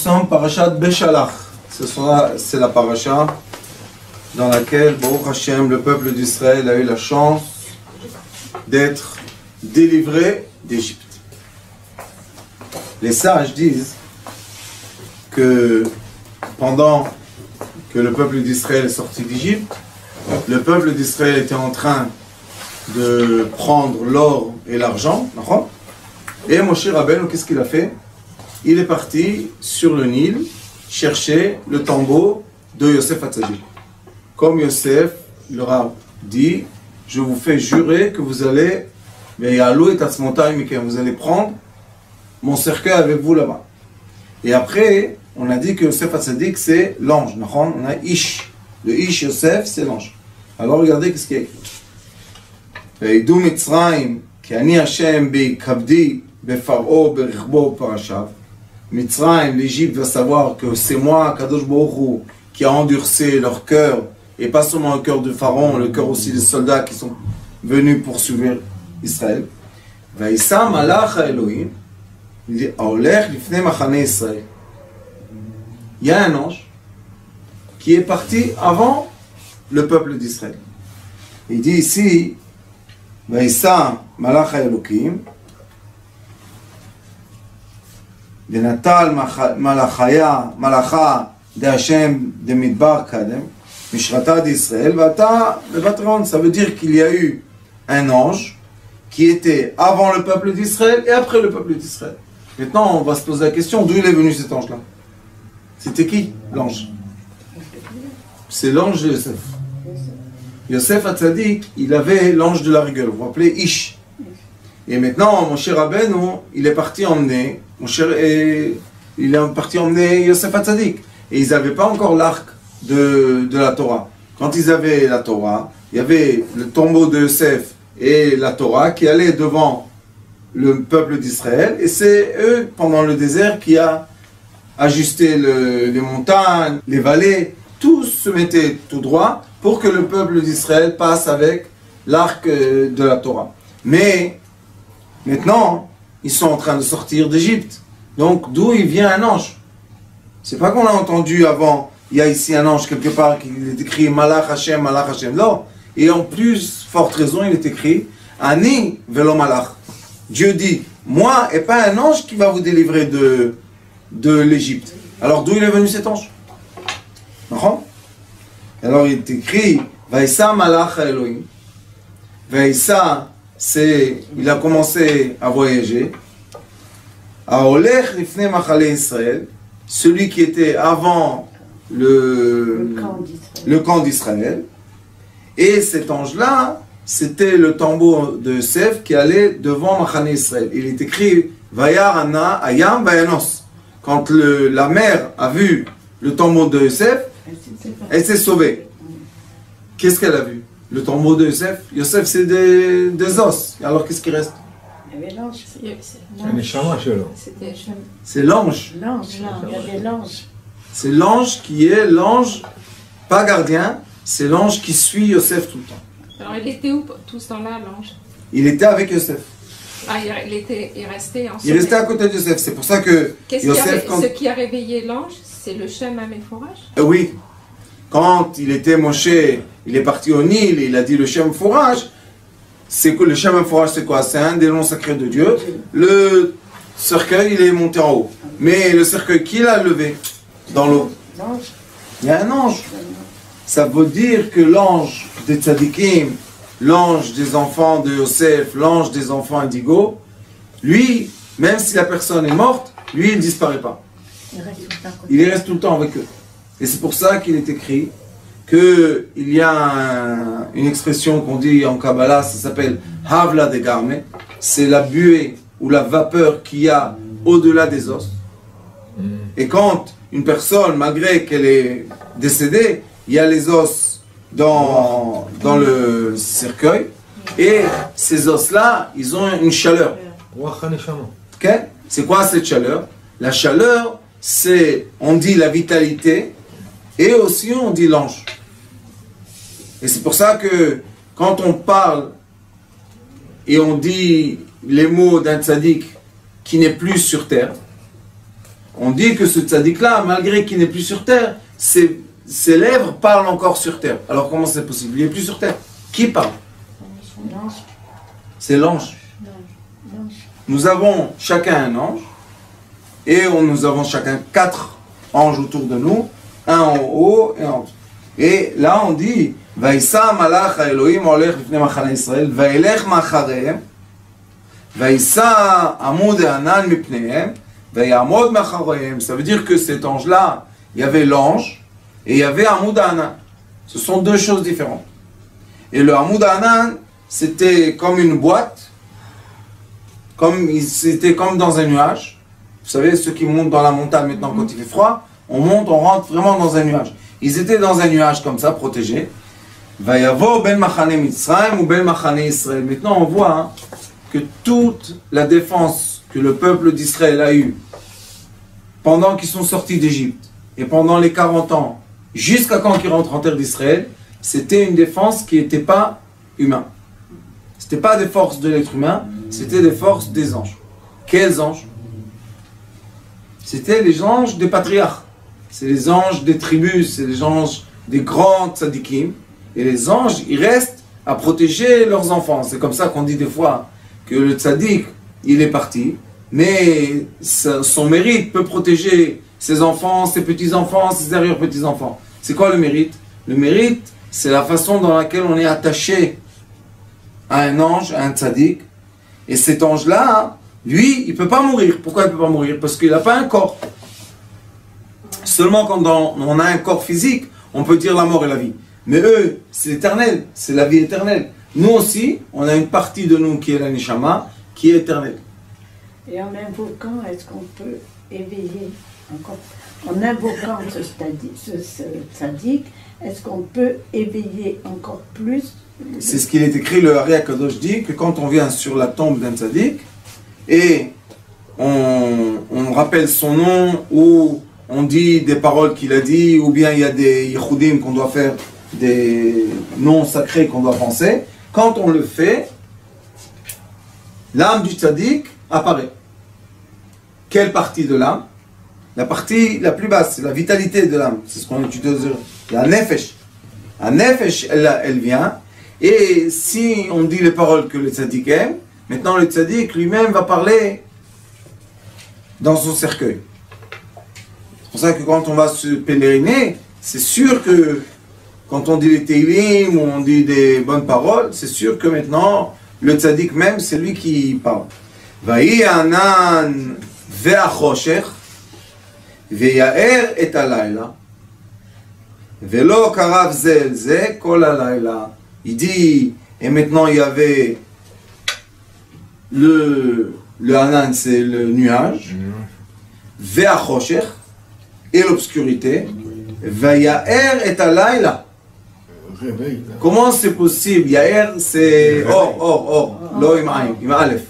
sommes parashat Beshalach. C'est la parasha dans laquelle, Baruch Hashem, le peuple d'Israël a eu la chance d'être délivré d'Égypte. Les sages disent que pendant que le peuple d'Israël est sorti d'Égypte, le peuple d'Israël était en train de prendre l'or et l'argent, et Moshe Rabbeinu, qu'est-ce qu'il a fait? Il est parti sur le Nil chercher le tombeau de Yosef Hatzadik. Comme Yosef leur a dit, je vous fais jurer que vous allez, vous allez prendre mon cercueil avec vous là-bas. Et après, on a dit que Yosef Hatzadik c'est l'ange. On a Ish. Le Ish Yosef, c'est l'ange. Alors regardez qu'est-ce qu'il y a écrit. Ve'idou Mitzrayim, ki ani Hashem be'kavdi be'faro be'richbo parashav. Mitzrayim, l'Égypte va savoir que c'est moi, Kadosh Baruch Hu, qui a endurci leur cœur, et pas seulement le cœur de Pharaon, le cœur aussi des soldats qui sont venus poursuivre Israël. Vaïssa malach Elohim, il dit, Aolech lifnei machane Israël. Il y a un ange qui est parti avant le peuple d'Israël. Il dit ici, Vaïssa malach Elohim, Benatal malacha de Hashem de Midbar Kadem, Mishrata d'Israël, Vata le Vatron. Ça veut dire qu'il y a eu un ange qui était avant le peuple d'Israël et après le peuple d'Israël. Maintenant, on va se poser la question, d'où il est venu cet ange-là? C'était qui, l'ange? C'est l'ange de Yosef. Yosef Hatzadik, il avait l'ange de la rigueur, vous vous rappelez, Ish. Et maintenant, Moshe Rabbeinu, il est parti emmener, Yosef Hatzadik. Et ils n'avaient pas encore l'arc de la Torah. Quand ils avaient la Torah, il y avait le tombeau de Yosef et la Torah qui allaient devant le peuple d'Israël. Et c'est eux, pendant le désert, qui a ajusté les montagnes, les vallées. Tout se mettait tout droit pour que le peuple d'Israël passe avec l'arc de la Torah. Mais maintenant, ils sont en train de sortir d'Égypte. Donc, d'où il vient un ange? C'est pas qu'on a entendu avant, il y a ici un ange quelque part qui est écrit Malach Hashem, Malach Hashem. Non. Et en plus, forte raison, il est écrit Ani velo Malach. Dieu dit, moi et pas un ange qui va vous délivrer de l'Égypte. Alors, d'où il est venu cet ange? Alors, il est écrit Vaïssa Malach Elohim. Vaïssa, il a commencé à voyager. Aolech lifnei machane Israël, celui qui était avant le camp d'Israël. Et cet ange-là, c'était le tombeau de Yosef qui allait devant Machane Israël. Il est écrit Vayar Anna Ayam Vayanos. Quand la mer a vu le tombeau de Yosef, elle s'est sauvée. Qu'est-ce qu'elle a vu? Le tombeau de Yosef? Yosef, c'est des os. Alors qu'est-ce qui reste? C'est l'ange. C'est l'ange qui est l'ange, pas gardien, c'est l'ange qui suit Yosef tout le temps. Alors il était où tout ce temps-là, l'ange? Il était avec Yosef. Ah, il restait ensemble. Il restait à côté de Yosef. C'est pour ça que Yosef... Ce qui a réveillé l'ange, c'est le Shem Améphorach? Oui. Quand il était Moshe, il est parti au Nil, il a dit le Shem Forage. C'est que le Shem Améphorach, c'est quoi? C'est un des noms sacrés de Dieu. Le cercueil, il est monté en haut. Mais le cercueil, qui l'a levé dans l'eau? Il y a un ange. Ça veut dire que l'ange des tzadikim, l'ange des enfants de Yosef, l'ange des enfants indigo, lui, même si la personne est morte, lui, il ne disparaît pas. Il reste tout le temps avec eux. Et c'est pour ça qu'il est écrit qu'il y a une expression qu'on dit en Kabbalah, ça s'appelle Havla de Garme. C'est la buée ou la vapeur qu'il y a au-delà des os. Et quand une personne, malgré qu'elle est décédée, il y a les os dans le cercueil, et ces os-là, ils ont une chaleur. Okay? C'est quoi cette chaleur? La chaleur, c'est, on dit la vitalité, et aussi on dit l'ange. Et c'est pour ça que quand on parle et on dit les mots d'un tzaddik qui n'est plus sur terre, on dit que ce tzaddik-là, malgré qu'il n'est plus sur terre, ses lèvres parlent encore sur terre. Alors comment c'est possible? Il n'est plus sur terre. Qui parle? C'est l'ange. Nous avons chacun un ange, et nous avons chacun 4 anges autour de nous, un en haut et en haut. Et là on dit, Vaïssa malach Elohim olech lifnei machane Israël, vaïlech macharehem, Vaïssa amud anan mipnehem, vaïamod macharehem. Ça veut dire que cet ange-là, il y avait l'ange et il y avait amud anan. Ce sont 2 choses différentes. Et le amud anan, c'était comme une boîte, c'était comme dans un nuage. Vous savez, ceux qui montent dans la montagne maintenant quand il fait froid, on rentre vraiment dans un nuage. Ils étaient dans un nuage comme ça, protégés. Vayavo ben machane Mitzrayim ou ben machane Israël. Maintenant on voit que toute la défense que le peuple d'Israël a eue pendant qu'ils sont sortis d'Égypte et pendant les 40 ans, jusqu'à quand ils rentrent en terre d'Israël, c'était une défense qui n'était pas humaine. Ce n'était pas des forces de l'être humain, c'était des forces des anges. Quels anges? C'était les anges des patriarches. C'est les anges des tribus, c'est les anges des grands tzadikim. Et les anges, ils restent à protéger leurs enfants. C'est comme ça qu'on dit des fois que le tzadik, il est parti, mais son mérite peut protéger ses enfants, ses petits-enfants, ses arrière-petits-enfants. C'est quoi le mérite? Le mérite, c'est la façon dans laquelle on est attaché à un ange, à un tzadik. Et cet ange-là, lui, il ne peut pas mourir. Pourquoi il ne peut pas mourir? Parce qu'il n'a pas un corps. Seulement quand on a un corps physique, on peut dire la mort et la vie. Mais eux, c'est l'éternel, c'est la vie éternelle. Nous aussi, on a une partie de nous qui est la neshama, qui est éternelle. Et en invoquant, est-ce qu'on peut éveiller encore? En invoquant ce tzaddik, est-ce qu'on peut éveiller encore plus? C'est ce qu'il est écrit, le Hari HaKadosh dit que quand on vient sur la tombe d'un tzaddik et on rappelle son nom ou on dit des paroles qu'il a dit, ou bien il y a des yichudim qu'on doit faire, des noms sacrés qu'on doit penser. Quand on le fait, l'âme du tzaddik apparaît. Quelle partie de l'âme? La partie la plus basse, c'est la vitalité de l'âme. C'est ce qu'on utilise, la nefesh. La nefesh, elle vient. Et si on dit les paroles que le tzaddik aime, maintenant le tzaddik lui-même va parler dans son cercueil. C'est pour ça que quand on va se pèleriner, c'est sûr que quand on dit les teilim ou on dit des bonnes paroles, c'est sûr que maintenant le tzaddik même, c'est lui qui parle. Vayi anan ve'achoshech ve'yaer et alayla ve'lo karav ze el ze kol alayla. Il dit, et maintenant il y avait le anan, c'est le nuage, ve'achoshech, et l'obscurité, Vayaer et alayla. Comment c'est possible? Yaer, c'est or, lo im alef.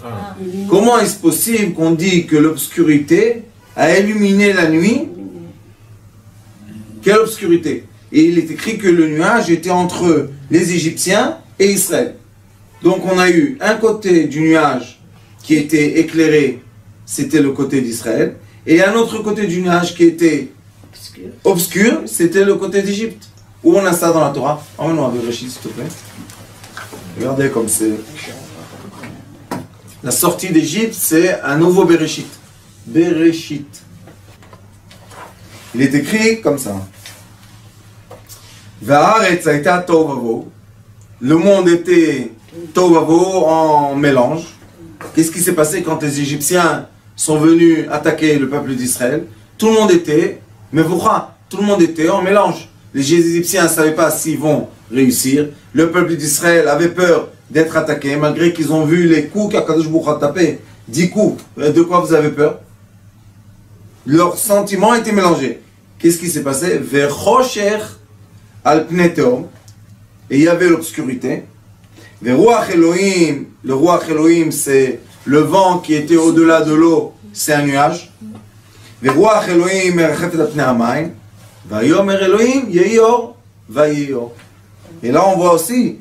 Comment est-ce possible qu'on dit que l'obscurité a illuminé la nuit? Quelle obscurité? Et il est écrit que le nuage était entre les Égyptiens et Israël. Donc on a eu un côté du nuage qui était éclairé, c'était le côté d'Israël, et un autre côté du nuage qui était obscur, c'était le côté d'Égypte. Où on a ça dans la Torah? Emmène-moi avec Bereshit, s'il te plaît. Regardez comme c'est. La sortie d'Égypte, c'est un nouveau Bereshit. Bereshit. Il est écrit comme ça. Va'aretz haïta tovavo. Le monde était tovavo en mélange. Qu'est-ce qui s'est passé quand les Égyptiens sont venus attaquer le peuple d'Israël? Tout le monde était mevoucha, tout le monde était en mélange. Les Égyptiens ne savaient pas s'ils vont réussir. Le peuple d'Israël avait peur d'être attaqué, malgré qu'ils ont vu les coups qu'Akadosh Baruch Hu a tapé. 10 coups. De quoi vous avez peur? Leurs sentiments étaient mélangés. Qu'est-ce qui s'est passé? Ve'chosher al pnei teom. Et il y avait l'obscurité. Ve'ruach Elohim. Le ruach Elohim, c'est le vent qui était au-delà de l'eau. C'est un nuage. Ve'ruach Elohim merachefet al pnei hamayim. Vayomer Elohim yehi or vayehi or. Et là on voit aussi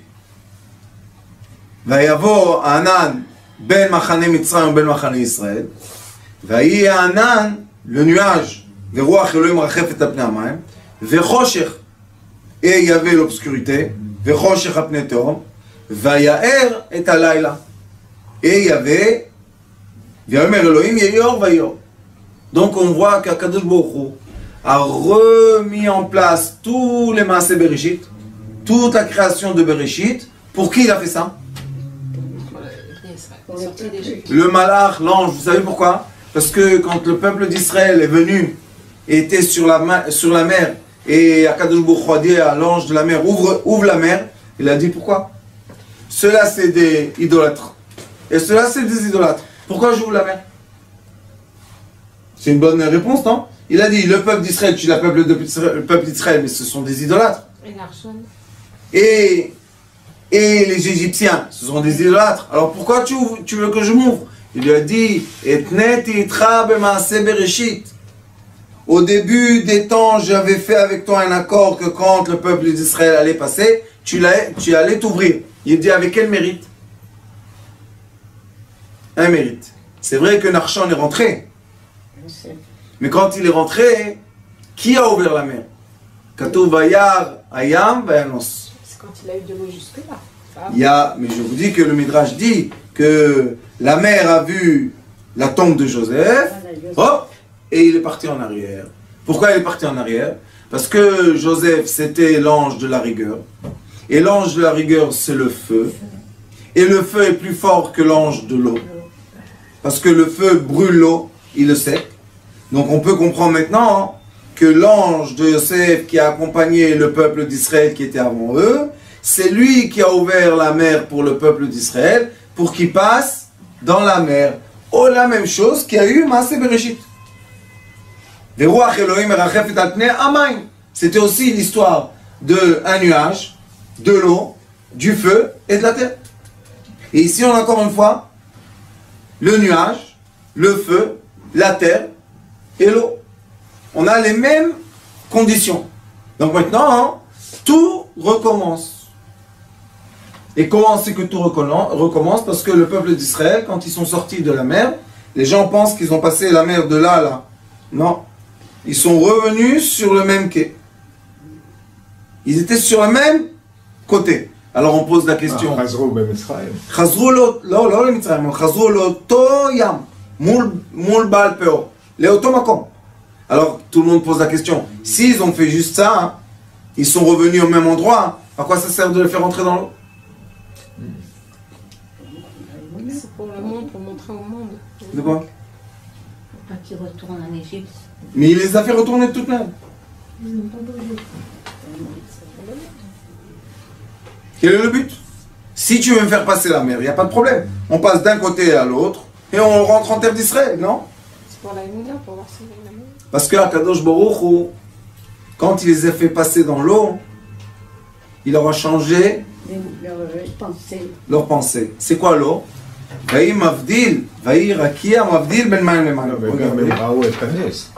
Vayavo anan ben machane Mitzrayim ben machane Israël. Vayi anan le nuage, Veruach Elohim rachef et apnei hamayim, Vechoshech, et il y avait l'obscurité, Vechoshech apnei tehom, Vayaer et halayla, et il y avait, Vayomer Elohim yeyor vayor. Donc on voit qu'Akadosh Baruch Hu a remis en place tous les Maaseh Bereshit, toute la création de Bereshit. Pour qui il a fait ça? Le malach, l'ange. Vous savez pourquoi? Parce que quand le peuple d'Israël est venu et était sur la mer, et Akadosh Baruch Hu a dit à l'ange de la mer, ouvre la mer, il a dit pourquoi? Ceux-là c'est des idolâtres. Et ceux-là c'est des idolâtres. Pourquoi j'ouvre la mer? C'est une bonne réponse, non? Il a dit, le peuple d'Israël, tu l'appelles le peuple d'Israël, mais ce sont des idolâtres. Et les Égyptiens, ce sont des idolâtres. Alors pourquoi tu veux que je m'ouvre? Il lui a dit, au début des temps, j'avais fait avec toi un accord que quand le peuple d'Israël allait passer, tu allais t'ouvrir. Il dit, avec quel mérite? Un mérite. C'est vrai que Narshon est rentré. Mais quand il est rentré, qui a ouvert la mer? Katou Vayar, Ayam, Vayanos. C'est quand il a eu de l'eau jusque-là. Mais je vous dis que le Midrash dit que la mer a vu la tombe de Joseph, hop, et il est parti en arrière. Pourquoi il est parti en arrière? Parce que Joseph, c'était l'ange de la rigueur. Et l'ange de la rigueur, c'est le feu. Et le feu est plus fort que l'ange de l'eau. Parce que le feu brûle l'eau, il le sait. Donc on peut comprendre maintenant que l'ange de Yosef qui a accompagné le peuple d'Israël qui était avant eux, c'est lui qui a ouvert la mer pour le peuple d'Israël pour qu'il passe dans la mer. Oh, la même chose qu'il y a eu Maaseh Bereshit. Veruach Elohim merachef et apnei hamayim. C'était aussi l'histoire d'un nuage, de l'eau, du feu et de la terre. Et ici on a encore une fois le nuage, le feu, la terre et l'eau. On a les mêmes conditions. Donc maintenant, tout recommence. Et comment c'est que tout recommence? Parce que le peuple d'Israël, quand ils sont sortis de la mer, les gens pensent qu'ils ont passé la mer de là à là. Non. Ils sont revenus sur le même quai. Ils étaient sur le même côté. Alors on pose la question. Chazrou b'Mitzrayim. Chazrou לא למצרים, חזרו לאותו ים, מול בעל פאור, לאותו מקום. Alors tout le monde pose la question. S'ils ont fait juste ça, hein, ils sont revenus au même endroit, à quoi ça sert de les faire entrer dans l'eau? C'est pour le monde, pour montrer au monde. De quoi? Pas qu'ils retournent en Égypte. Mais il les a fait retourner de toute même. Ils n'ont pas bougé. Quel est le but? Si tu veux me faire passer la mer, il n'y a pas de problème. On passe d'un côté à l'autre et on rentre en terre d'Israël, non? C'est pour la Emouna, pour voir si la mer. Parce que Akadosh Baruch Hu, quand il les a fait passer dans l'eau, il leur a changé leur pensée. C'est quoi l'eau? Vaï mavdil, vaï rakia mavdil ben mayim le mayim. וגם הם ראו את הנס,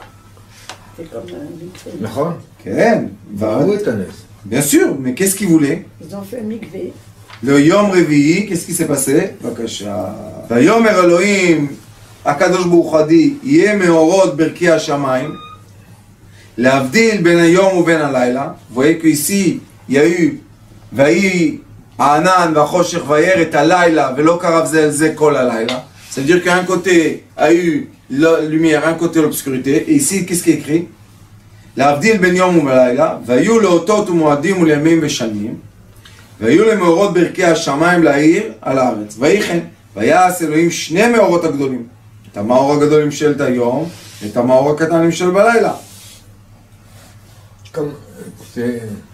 נכון? כן, ראו את הנס. bien sûr, mais qu'est-ce qu'ils voulaient? Ils ont fait mikvé. Le Yom Revi'i, qu'est-ce qui s'est passé? Bakasha. Vayomer Elohim, Akadosh Baruch Hu a dit, Yeh meorot berki hashamayim, להבדיל בין היום ובין הלילה. Vous voyez qu'ici, il y a eu, Vaï הענן והחושך וירא את הלילה, ולא קרב זה אל זה כל הלילה. C'est-à-dire qu'un côté a eu la lumière, un côté l'obscurité. Et ici, qu'est-ce qui est écrit? להבדיל בין יום ובלילה, והיו לאותות ומועדים ולימים ושנים, והיו למאורות ברכי השמיים להאיר על הארץ. ויחן, ויעש אלוהים שני מאורות הגדולים, את המאור הגדול עם שלט היום, את המאור הקטן עם של בלילה.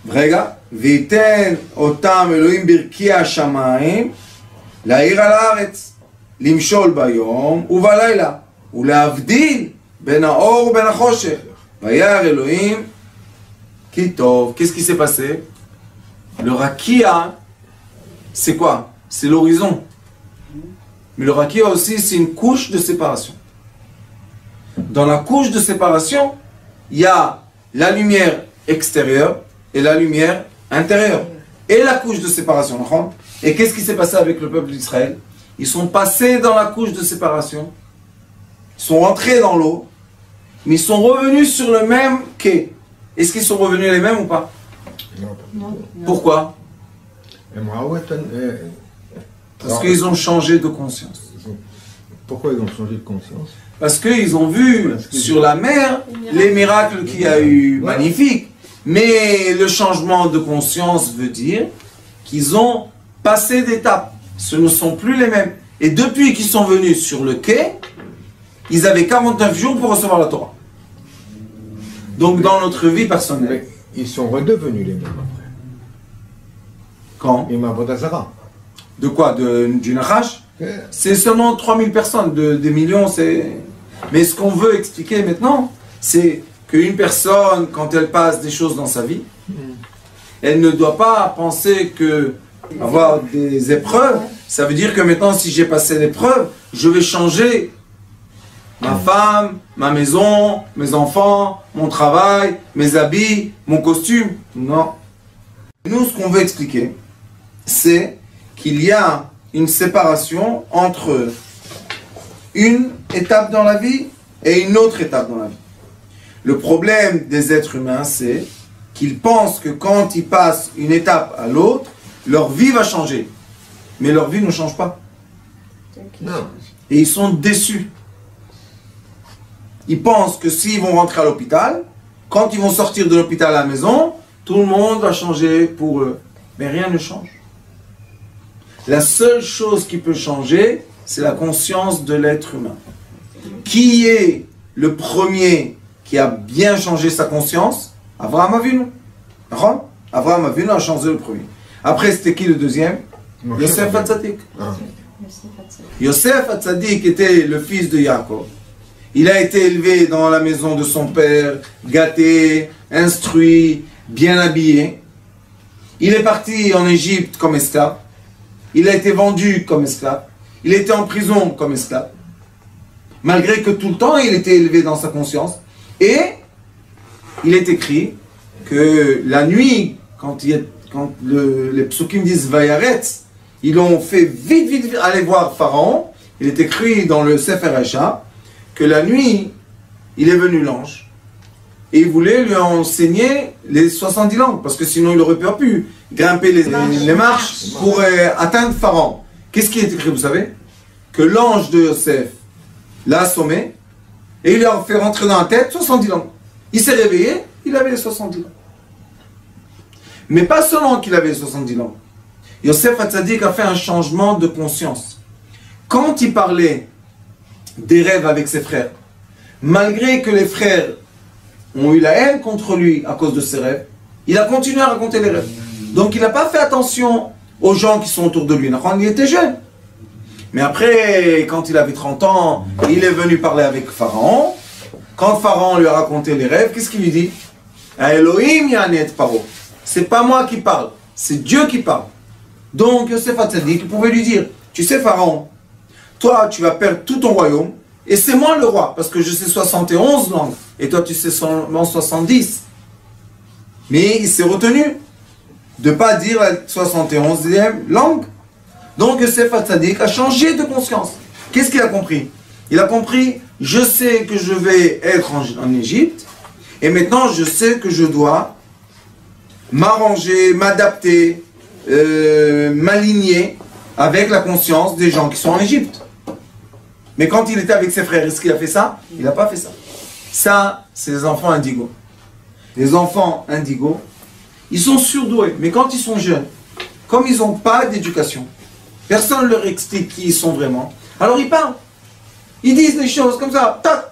רגע, וייתן אותם אלוהים ברכי השמיים להאיר על הארץ, למשול ביום ובלילה, ולהבדיל בין האור ובין החושך. Vayar Elohim Kitov. Qu'est-ce qui s'est passé? Le rakia, c'est quoi? C'est l'horizon. Mais le rakia aussi, c'est une couche de séparation. Dans la couche de séparation, il y a la lumière extérieure et la lumière intérieure. Et la couche de séparation. Et qu'est-ce qui s'est passé avec le peuple d'Israël? Ils sont passés dans la couche de séparation. Ils sont rentrés dans l'eau. mais ils sont revenus sur le même quai. Est-ce qu'ils sont revenus les mêmes ou pas? Non. Pourquoi? Parce qu'ils ont changé de conscience. Pourquoi ils ont changé de conscience? Parce qu'ils ont vu sur la mer les miracles qu'il y a eu magnifiques. Mais le changement de conscience veut dire qu'ils ont passé d'étape. Ce ne sont plus les mêmes. Et depuis qu'ils sont venus sur le quai, ils avaient 49 jours pour recevoir la Torah. Donc dans notre vie personnelle. Ils sont redevenus les mêmes après. Quand? De quoi? Du Nachash? C'est seulement 3000 personnes, des millions, c'est... Mais ce qu'on veut expliquer maintenant, c'est qu'une personne, quand elle passe des choses dans sa vie, elle ne doit pas penser que avoir des épreuves, ça veut dire que maintenant, si j'ai passé l'épreuve, je vais changer ma femme, ma maison, mes enfants, mon travail, mes habits, mon costume. Non. Nous, ce qu'on veut expliquer, c'est qu'il y a une séparation entre une étape dans la vie et une autre étape dans la vie. Le problème des êtres humains, c'est qu'ils pensent que quand ils passent une étape à l'autre, leur vie va changer. Mais leur vie ne change pas. Non. Et ils sont déçus. Ils pensent que s'ils vont rentrer à l'hôpital, quand ils vont sortir de l'hôpital à la maison, tout le monde va changer pour eux. Mais rien ne change. La seule chose qui peut changer, c'est la conscience de l'être humain. Qui est le premier qui a bien changé sa conscience? Avraham Avinu. Avraham Avinu a changé le premier. Après, c'était qui le deuxième? Yosef Hatzadik. Yosef Hatzadik était le fils de Yaakov. Il a été élevé dans la maison de son père, gâté, instruit, bien habillé. Il est parti en Égypte comme esclave. Il a été vendu comme esclave. Il était en prison comme esclave. Malgré que tout le temps, il était élevé dans sa conscience. Et il est écrit que la nuit, quand les psukim disent Vayaretz, ils l'ont fait vite aller voir Pharaon. Il est écrit dans le Sefer Haïcha que la nuit, il est venu l'ange. Et il voulait lui enseigner les 70 langues, parce que sinon il aurait pas pu grimper les marches pour atteindre Pharaon. Qu'est-ce qui est écrit, vous savez? Que l'ange de Yosef l'a assommé, et il lui a fait rentrer dans la tête 70 langues. Il s'est réveillé, il avait les 70 langues. Mais pas seulement qu'il avait les 70 langues. Yosef Hatzadik a fait un changement de conscience. Quand il parlait des rêves avec ses frères, malgré que les frères ont eu la haine contre lui à cause de ses rêves, il a continué à raconter les rêves. Donc il n'a pas fait attention aux gens qui sont autour de lui. Il était jeune. Mais après, quand il avait 30 ans, il est venu parler avec Pharaon. Quand Pharaon lui a raconté les rêves, qu'est-ce qu'il lui dit? Elohim yanet paro. C'est pas moi qui parle, c'est Dieu qui parle. Donc Yosef Hatzadik pouvait lui dire, tu sais Pharaon, toi tu vas perdre tout ton royaume, et c'est moi le roi, parce que je sais 71 langues, et toi tu sais seulement 70. Mais il s'est retenu de ne pas dire la 71e langue. Donc Yosef Hatzadik a changé de conscience. Qu'est-ce qu'il a compris? Il a compris, je sais que je vais être en Égypte, et maintenant je sais que je dois m'arranger, m'adapter, m'aligner avec la conscience des gens qui sont en Égypte. Mais quand il était avec ses frères, est-ce qu'il a fait ça? Il n'a pas fait ça. Ça, c'est les enfants indigos. Les enfants indigos, ils sont surdoués, mais quand ils sont jeunes, comme ils n'ont pas d'éducation, personne ne leur explique qui ils sont vraiment, alors ils parlent. Ils disent des choses comme ça, tac.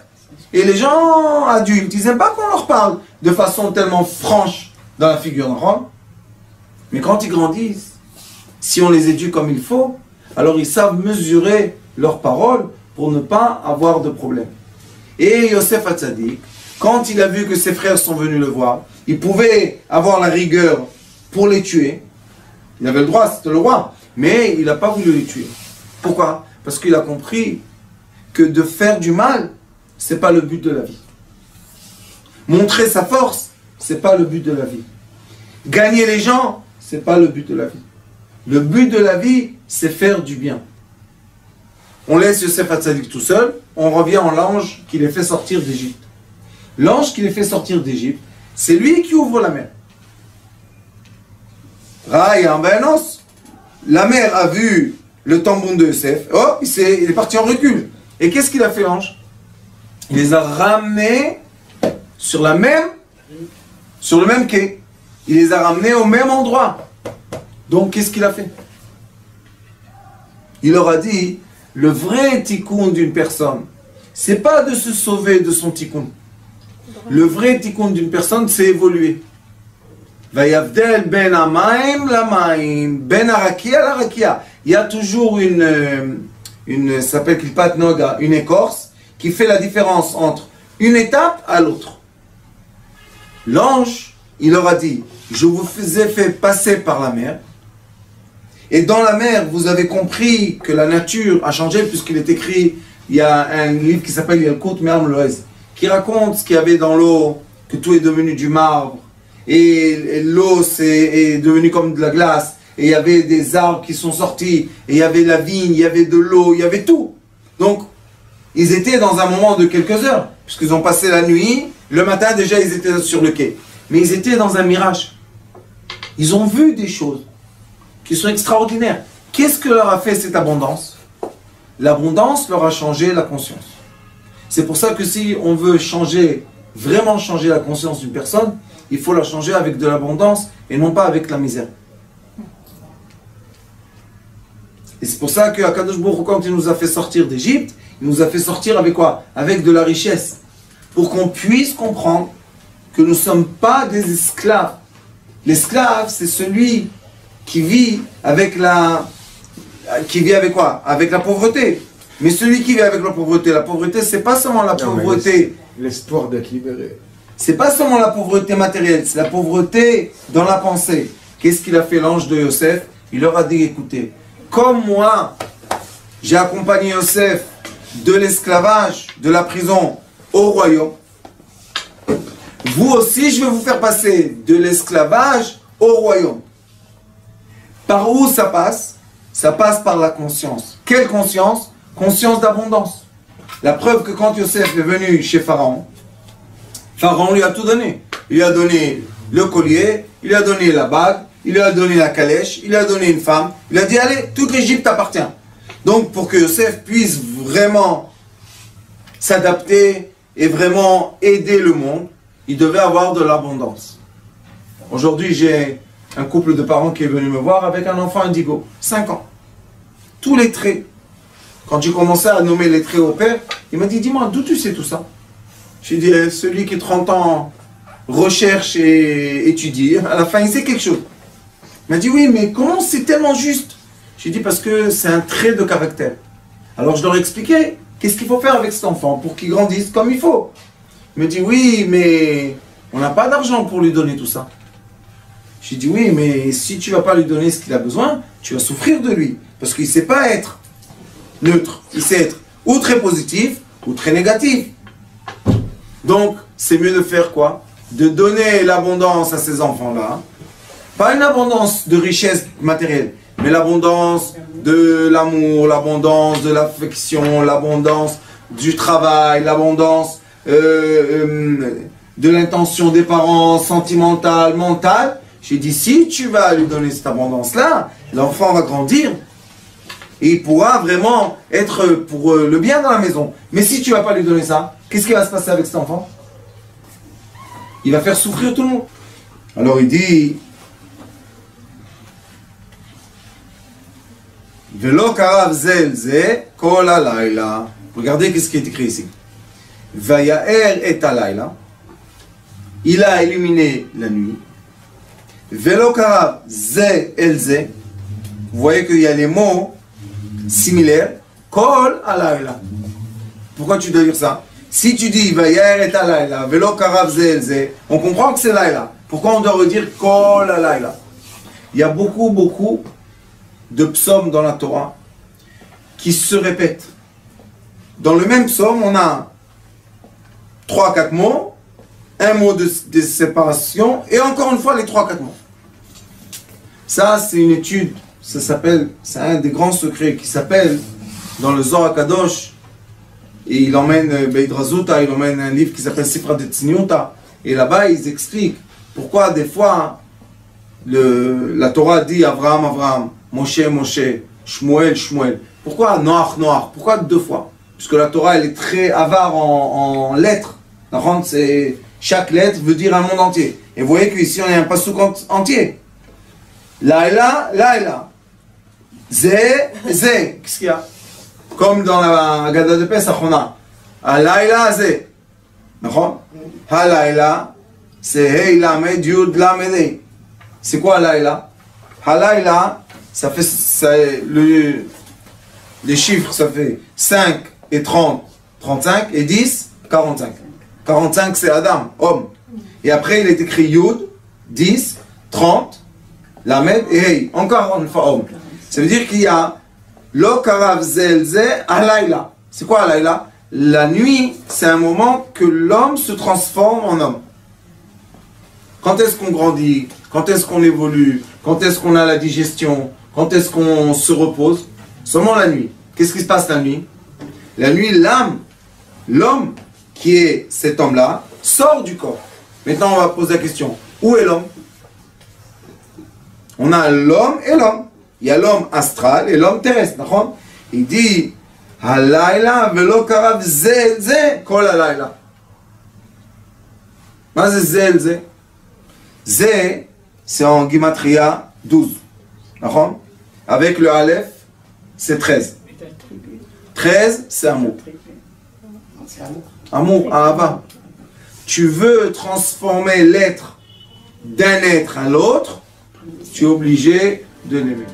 Et les gens adultes, ils n'aiment pas qu'on leur parle de façon tellement franche dans la figure d'un homme. Mais quand ils grandissent, si on les éduque comme il faut, alors ils savent mesurer leurs paroles pour ne pas avoir de problème. Et Yosef Hatzadik, quand il a vu que ses frères sont venus le voir, il pouvait avoir la rigueur pour les tuer. Il avait le droit, c'était le roi. Mais il n'a pas voulu les tuer. Pourquoi? Parce qu'il a compris que de faire du mal, ce n'est pas le but de la vie. Montrer sa force, ce n'est pas le but de la vie. Gagner les gens, ce n'est pas le but de la vie. Le but de la vie, c'est faire du bien. On laisse Yosef Hatzadik tout seul, on revient en l'ange qui les fait sortir d'Égypte. L'ange qui les fait sortir d'Égypte, c'est lui qui ouvre la mer. La mer a vu le tambon de Yosef. Oh, il est parti en recul. Et qu'est-ce qu'il a fait, l'ange? Il les a ramenés sur le même quai. Il les a ramenés au même endroit. Donc, qu'est-ce qu'il a fait? Il leur a dit, le vrai tikkun d'une personne, c'est pas de se sauver de son tikkun. Le vrai tikkun d'une personne, c'est évoluer. Vayavdel ben amaim lamaim, ben arakia la rakia. Il y a toujours ça s'appelle kilpat noga, une écorce, qui fait la différence entre une étape à l'autre. L'ange, il leur a dit, je vous ai fait passer par la mer, et dans la mer, vous avez compris que la nature a changé, puisqu'il est écrit, il y a un livre qui s'appelle Yalkut Me'am Loez, qui raconte ce qu'il y avait dans l'eau, que tout est devenu du marbre, et l'eau est devenue comme de la glace, et il y avait des arbres qui sont sortis, et il y avait la vigne, il y avait de l'eau, il y avait tout. Donc, ils étaient dans un moment de quelques heures, puisqu'ils ont passé la nuit, le matin déjà ils étaient sur le quai. Mais ils étaient dans un mirage. Ils ont vu des choses qui sont extraordinaires. Qu'est-ce que leur a fait cette abondance? L'abondance leur a changé la conscience. C'est pour ça que si on veut changer, vraiment changer la conscience d'une personne, il faut la changer avec de l'abondance et non pas avec la misère. Et c'est pour ça qu'Akadosh Baruch Hu, quand il nous a fait sortir d'Égypte, il nous a fait sortir avec quoi? Avec de la richesse. Pour qu'on puisse comprendre que nous ne sommes pas des esclaves. L'esclave, c'est celui qui vit avec avec quoi? Avec la pauvreté. Mais celui qui vit avec la pauvreté, c'est pas seulement la pauvreté. L'espoir d'être libéré. C'est pas seulement la pauvreté matérielle, c'est la pauvreté dans la pensée. Qu'est-ce qu'il a fait l'ange de Yosef? Il leur a dit, écoutez, comme moi, j'ai accompagné Yosef de l'esclavage, de la prison au royaume, vous aussi, je vais vous faire passer de l'esclavage au royaume. Par où ça passe? Ça passe par la conscience. Quelle conscience? Conscience d'abondance. La preuve que quand Yosef est venu chez Pharaon, Pharaon lui a tout donné. Il lui a donné le collier, il lui a donné la bague, il lui a donné la calèche, il lui a donné une femme. Il a dit, allez, toute l'Égypte t'appartient. Donc, pour que Yosef puisse vraiment s'adapter et vraiment aider le monde, il devait avoir de l'abondance. Aujourd'hui, j'ai un couple de parents qui est venu me voir avec un enfant indigo, 5 ans. Tous les traits. Quand j'ai commencé à nommer les traits au père, il m'a dit, dis-moi, d'où tu sais tout ça? J'ai dit, celui qui 30 ans recherche et étudie, à la fin, il sait quelque chose. Il m'a dit, oui, mais comment c'est tellement juste? J'ai dit, parce que c'est un trait de caractère. Alors je leur ai expliqué, qu'est-ce qu'il faut faire avec cet enfant pour qu'il grandisse comme il faut? Il me dit, oui, mais on n'a pas d'argent pour lui donner tout ça. J'ai dit, oui, mais si tu ne vas pas lui donner ce qu'il a besoin, tu vas souffrir de lui. Parce qu'il ne sait pas être neutre. Il sait être ou très positif, ou très négatif. Donc, c'est mieux de faire quoi? De donner l'abondance à ces enfants-là. Pas une abondance de richesse matérielle, mais l'abondance de l'amour, l'abondance de l'affection, l'abondance du travail, l'abondance de l'intention des parents, sentimentale, mentale. J'ai dit, si tu vas lui donner cette abondance-là, l'enfant va grandir et il pourra vraiment être pour le bien dans la maison. Mais si tu ne vas pas lui donner ça, qu'est-ce qui va se passer avec cet enfant? Il va faire souffrir tout le monde. Alors il dit, Velo karav zel ze kol halayla. Regardez qu'est-ce qui est écrit ici. Vayaer et halayla. Il a illuminé la nuit. Velo karav ze el ze. Vous voyez qu'il y a les mots similaires. Kol halayla. Pourquoi tu dois dire ça? Si tu dis Vayaer et halayla, Velo karav ze el ze, on comprend que c'est layla. Pourquoi on doit redire Kol halayla? Il y a beaucoup de psaumes dans la Torah qui se répètent. Dans le même psaume, on a 3-4 mots, un mot de séparation, et encore une fois les 3-4 mots. Ça, c'est une étude, c'est un des grands secrets qui s'appelle, dans le Zohar Kadosh, et il emmène Beidrazuta, il emmène un livre qui s'appelle Sifra de Tzniuta, et là-bas ils expliquent pourquoi des fois la Torah dit Avraham, Avraham, Moshe, Moshe, Shmuel, Shmuel. Pourquoi Noach, Noach? Pourquoi 2 fois? Puisque la Torah elle est très avare en lettres. Chaque lettre veut dire un monde entier. Et vous voyez qu'ici on a un passouk entier. Laïla, Laïla. Zé, Zé. Qu'est-ce qu'il y a? Comme dans la Haggadah de Pesach, on a Laïla, Zé. Ha Laïla, c'est Hey, Lamed, Yud, Lamed, Hey. C'est quoi Laïla? Ha Laïla, ça fait les chiffres, ça fait 5 et 30, 35 et 10, 45. 45 c'est Adam, homme. Et après il est écrit Yud, 10, 30, Lamed et Hey. Encore une fois homme. Ça veut dire qu'il y a Lo Karav Zelze Alayla. C'est quoi Alayla? La nuit, c'est un moment que l'homme se transforme en homme. Quand est-ce qu'on grandit? Quand est-ce qu'on évolue? Quand est-ce qu'on a la digestion? Quand est-ce qu'on se repose? Seulement la nuit. Qu'est-ce qui se passe la nuit? La nuit, l'âme, l'homme qui est cet homme-là, sort du corps. Maintenant, on va poser la question. Où est l'homme? On a l'homme et l'homme. Il y a l'homme astral et l'homme terrestre. Il dit Halayla velo karav zelze kol halayla. Ma c'est zelze? Zé, c'est en Gimatria 12. Avec le Aleph, c'est 13. 13, c'est amour. Amour, ahava. Tu veux transformer l'être d'un être à l'autre, tu es obligé de l'aimer.